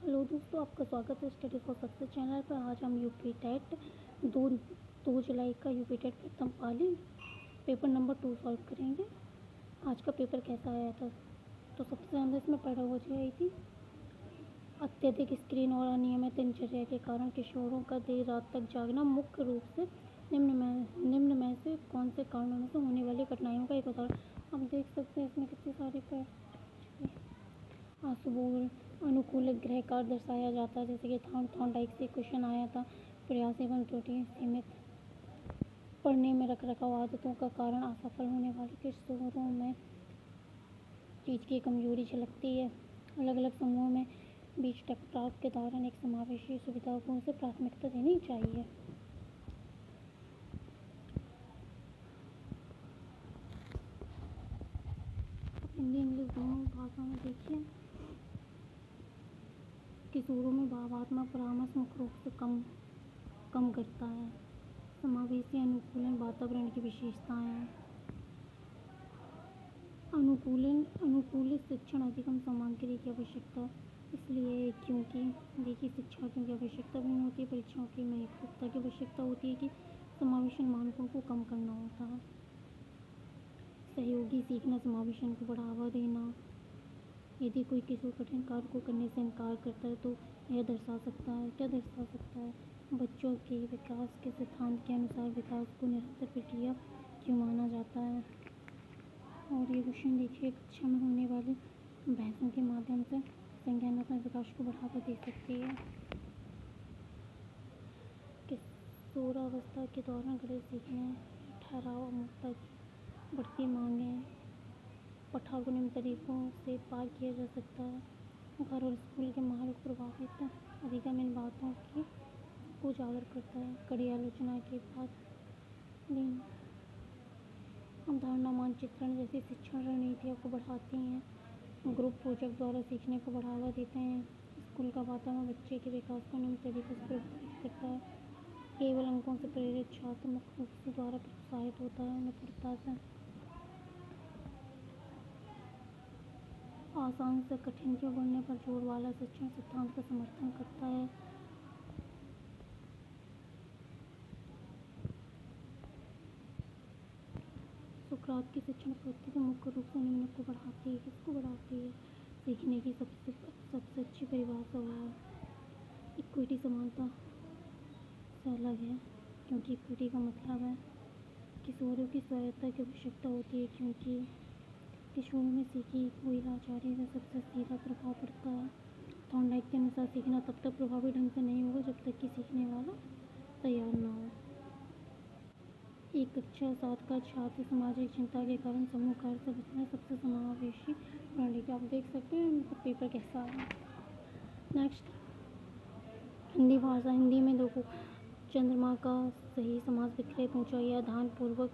Hello दोस्तों, आपका स्वागत है स्टडी फॉर सक्सेस चैनल पर। आज हम यूपी टेट 2 जुलाई का यूपी टेट प्रथम पाली पेपर नंबर 2 सॉल्व करेंगे। आज का पेपर कैसा आया था? तो सबसे ज़्यादा इसमें पैडागोजी आई थी। अत्यधिक स्क्रीन और अनियमित दिनचर्या के कारण किशोरों का देर रात तक जागना मुख्य रूप से निम्न में से कौन से कारणों में से होने वाली कठिनाइयों का एक उदाहरण। आप देख सकते हैं इसमें कितनी सारी आंसुबोल अनुकूल ग्रहकार दर्शाया जाता है, जैसे कि थॉर्नडाइक से क्वेश्चन आया था। प्रयास एवं त्रुटि सीमित पढ़ने में रखरखाव आदतों का कारण असफल होने वाले किशोरों में चीज की कमजोरी झलकती है। अलग अलग समूहों में बीच टकराव के दौरान एक समावेशी सुविधा को उसे प्राथमिकता देनी चाहिए। हिंदी इंग्लिश दोनों भाषा में देखिए। किशोरों में भावात्मक परामर्श मुख्य रूप से कम करता है। समावेशी अनुकूलन वातावरण की विशेषताएं। अनुकूलित शिक्षण अधिगम सामग्री की आवश्यकता, इसलिए क्योंकि देखिए शिक्षार्थियों की आवश्यकता भी होती है, परीक्षाओं की महत्वता की आवश्यकता होती है कि समावेशन मानकों को कम करना होता है। सहयोगी सीखना, समावेशन को बढ़ावा देना। यदि कोई किसी कठिन कार्य को करने से इनकार करता है तो यह दर्शा सकता है बच्चों के विकास के सिद्धांत के अनुसार विकास को निरंतर प्रक्रिया क्यों माना जाता है। और ये क्वेश्चन देखिए, कक्षा में होने वाली बहसों के माध्यम से संज्ञानात्मक विकास को बढ़ावा दे सकती है। किशोरावस्था के दौरान गणित सीखने, ठहराव, अमूर्तता की बढ़ती मांगें, पठार को निम्न तरीकों से पार किया जा सकता है। घर और स्कूल के माहौल को प्रभावित अधिगम इन बातों की को उजागर करता है। कड़ी आलोचना के बाद अवधारणा मानचित्रण जैसी शिक्षण रणनीतियों को बढ़ाती हैं। ग्रुप प्रोजेक्ट द्वारा सीखने को बढ़ावा देते हैं। स्कूल का वातावरण बच्चे के विकास को निम्न तरीके से प्रभावित करता है। केवल अंकों से प्रेरित छात्र मुख्य रूप से द्वारा प्रोत्साहित होता है। निपुणता से आसान से कठिन के बढ़ने पर जोर वाला शिक्षण सिद्धांत का समर्थन करता है। सुकरात की शिक्षण पद्धति मुख्य रूप से निम्न को बढ़ाती है। किसको बढ़ाती है? सीखने की सबसे अच्छी परिभाषा है इक्विटी, समानता से अलग है, क्योंकि इक्विटी का मतलब है किशोरों की स्वायत्तता की आवश्यकता होती है, क्योंकि किशोरों में सीखी हुई लाचारी से सबसे सीधा प्रभाव पड़ता है। थॉर्नडाइक के अनुसार सीखना तब तक प्रभावी ढंग से नहीं होगा जब तक कि सीखने वाला तैयार न हो। एक कक्षा 7 का छात्र सामाजिक चिंता के कारण समूह कार्य से बचना सबसे समावेशी प्रणाली का। आप देख सकते हैं पेपर कैसा है। नेक्स्ट, हिंदी भाषा। हिंदी में देखो, चंद्रमा का सही समास विकृत ऊंचाई ध्यानपूर्वक,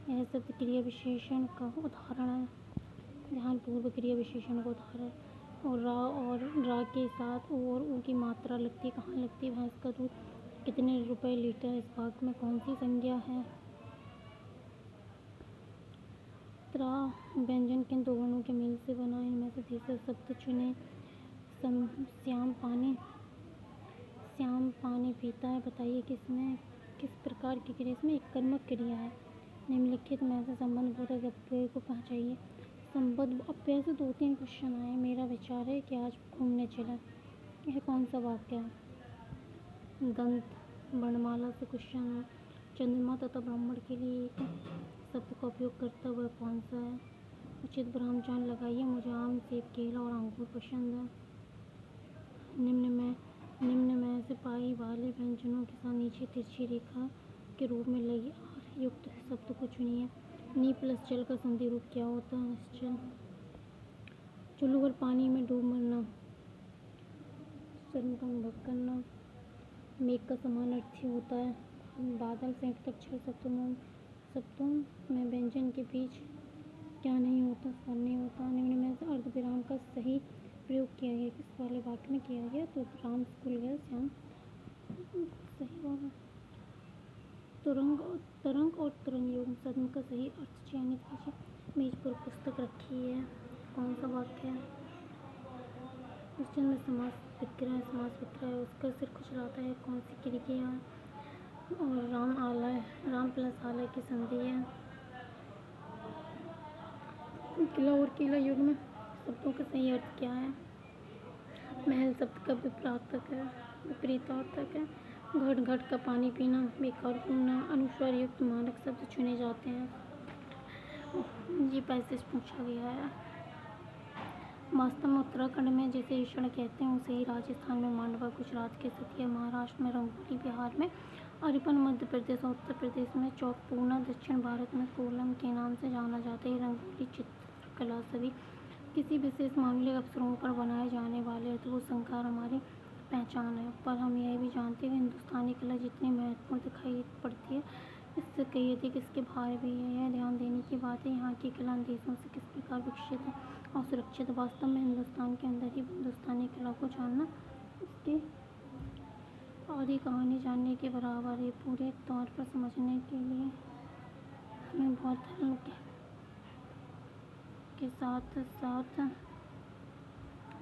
यह शब्द क्रिया विशेषण का उदाहरण है। ध्यानपूर्वक क्रिया विशेषण का उदाहरण। और रा के साथ ओ और ऊ की मात्रा लगती, कहाँ लगती? भैंस का दूध कितने रुपए लीटर? इस भाग में कौन सी संज्ञा है? त्रा व्यंजन किन दो वर्णों के मेल से बना? इनमें से तीसरा शब्द चुने। श्याम पानी पीता है, बताइए किस प्रकार की क्रिया? इसमें एक कर्मक क्रिया है। निम्नलिखित में से संबंधबोधक अव्यय को पहचाइए। संबंध अव्यय से 2-3 क्वेश्चन आए। मेरा विचार है कि आज घूमने चला। यह कौन सा वाक्य है? दंत वर्णमाला से क्वेश्चन है। चंद्रमा तथा ब्राह्मण के लिए एक शब्द का उपयोग करता हुआ कौन सा है? उचित भ्रमचान लगाइए। मुझे आम, सेब, केला और अंगूर पसंद है। निम्न में से पाई वाले व्यंजनों के साथ नीचे तिरछी रेखा के रूप में लगी आर युक्त शब्द को चुनिए। नी प्लस जल का संधि रूप क्या होता है? निश्चल। चुल्लू पर पानी में डूब मरना, शर्म का अनुभव करना। मेघ का समान अर्थी होता है बादल। संयुक्त अक्षर शब्दों में व्यंजन के बीच क्या नहीं होता? स्वर नहीं होता। निम्न में से अर्ध विराम का सही प्रयोग किया गया किस वाले वाक्य में किया गया? तो राम स्कूल गया, श्याम सही होगा। तरंग और तरंग योग शब्द का सही अर्थ चयनित कीजिए। मेज पर पुस्तक रखी है, कौन सा वाक्य है? क्वेश्चन में समास बिखरा है, समास बिखरा है, उसका सिर खुजलाता है, कौन सी खिड़कियाँ और राम आला है, राम प्लस आला की संधि है। किला और किला युग में शब्दों का सही अर्थ क्या है? महल शब्द का विपरीतार्थक है, विपरीतार्थक है। घट घट का पानी पीना, बेकार घूमना, अनुस्वार युक्त मानक शब्द चुने जाते हैं। ये पैसेज पूछा गया है। वास्तव में उत्तराखंड में जिसे ईशण कहते हैं उसे ही राजस्थान में मांडवा, गुजरात के सतिया, महाराष्ट्र में रंगोली, बिहार में अरिपन, मध्य प्रदेश और उत्तर प्रदेश में चौक पूर्णा, दक्षिण भारत में कोलम के नाम से जाना जाता है। रंगोली चित्रकला सभी किसी विशेष मांगलिक अवसरों पर बनाए जाने वाले अद्भुत संस्कार हमारी पहचान है। पर हम यह भी जानते हैं कि हिंदुस्तानी कला जितनी महत्वपूर्ण दिखाई पड़ती है इससे कई अधिक इसके भार भी है। यह ध्यान देने की बात है यहाँ की कला देशों से किस प्रकार विकसित और सुरक्षित। वास्तव में हिंदुस्तान के अंदर ही हिंदुस्तानी कला को जानना इसकी आदि कहानी जानने के बराबर है। पूरे तौर पर समझने के लिए हमें बौद्ध धर्म के साथ साथ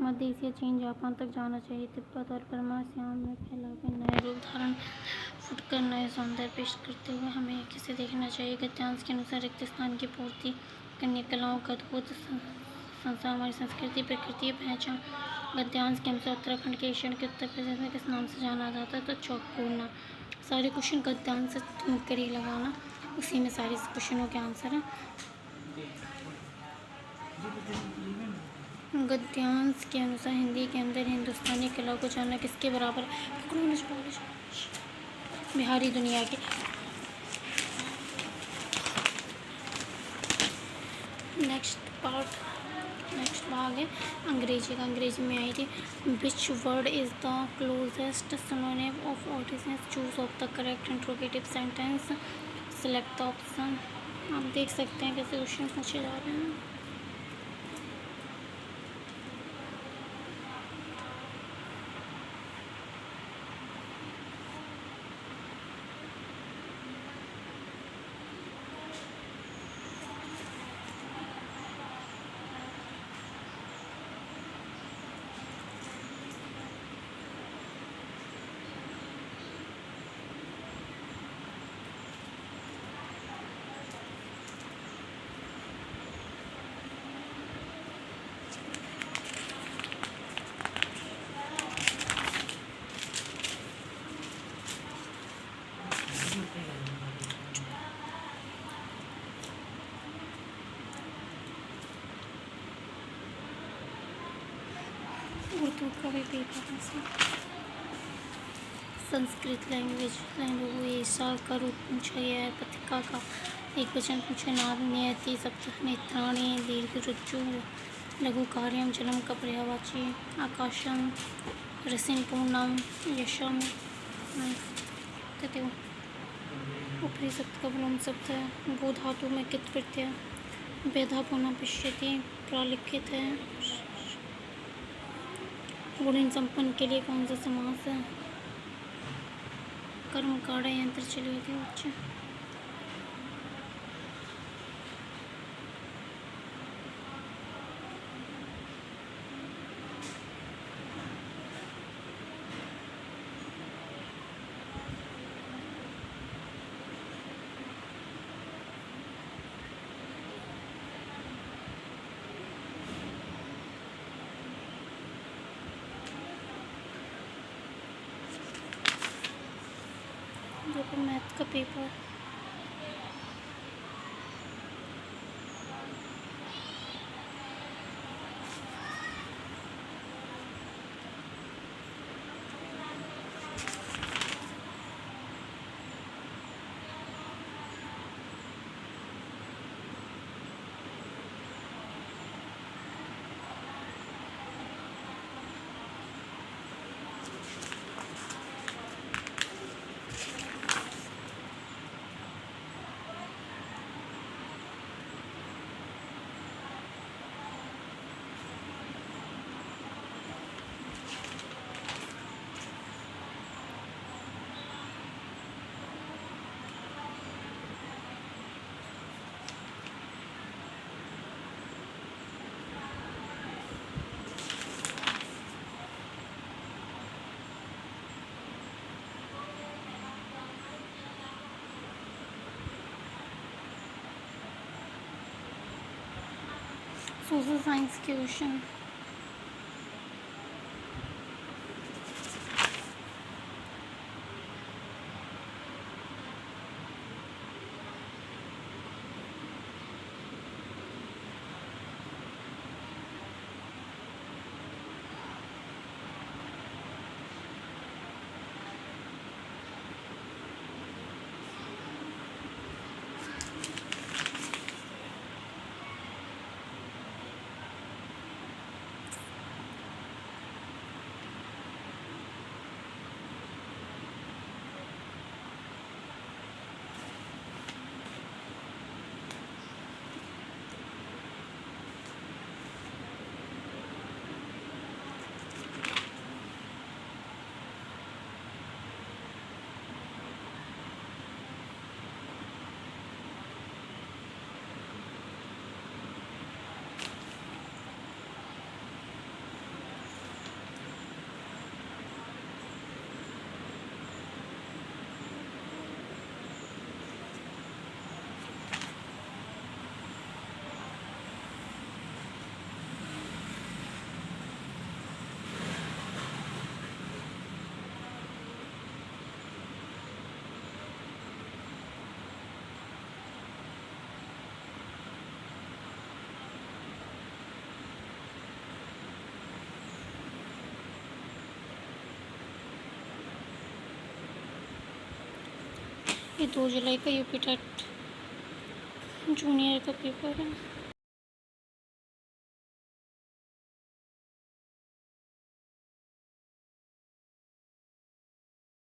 मध्य एशिया, चीन, जापान तक जाना चाहिए। तिब्बत और बर्मा श्याम में फैला हुए नए रूप धारण फुटकर नए सौंदर्य पेश करते हुए हमें किसे देखना चाहिए। गद्यांश के अनुसार रिक्त स्थान की पूर्ति करने कलाओं का अद्भुत संसार हमारी संस्कृति, प्रकृति और पहचान। गद्यांश के अनुसार उत्तराखंड के ईशान के उत्तर प्रदेश में किस नाम से जाना जाता है? तो चौक पूर्णा। सारे क्वेश्चन गद्यांश से ढूंढ कर ही लगाना, उसी में सारे क्वेश्चनों के आंसर हैं। गद्यांश के अनुसार हिंदी के अंदर हिंदुस्तानी कला को जानना किसके बराबर है? बिहारी दुनिया के। नेक्स्ट भाग है अंग्रेजी का। अंग्रेजी में आई थी which word is the closest synonym of auditions, choose of the correct interrogative sentence, select the option. आप देख सकते हैं कैसे क्वेश्चन पूछे जा रहे हैं। उर्दू का भी पेपर है। संस्कृत लैंग्वेज ऐसा का रूप पूछा गया है। पत्रिका का एक वचन पूछा। नाद नियति सप्त नेत्राणी दीर्घ रुजु लघु कार्यम जलम का पर्यावाची आकाशम रसिन पूर्णम यशम तथ्य ऊपरी सप्त का बुलम शब्द है। भू धातु में कित प्रत्यय वेधा पुनः पश्यति प्रलिखित है। गुणहीन संपन्न के लिए कौन सा समास है? कर्म काढ़ा यंत्र चले थे उच्च। जो कि मैथ का पेपर। सोशल साइंस के क्वेश्चन। ये 2 जुलाई का यूपी टेट जूनियर का पेपर है।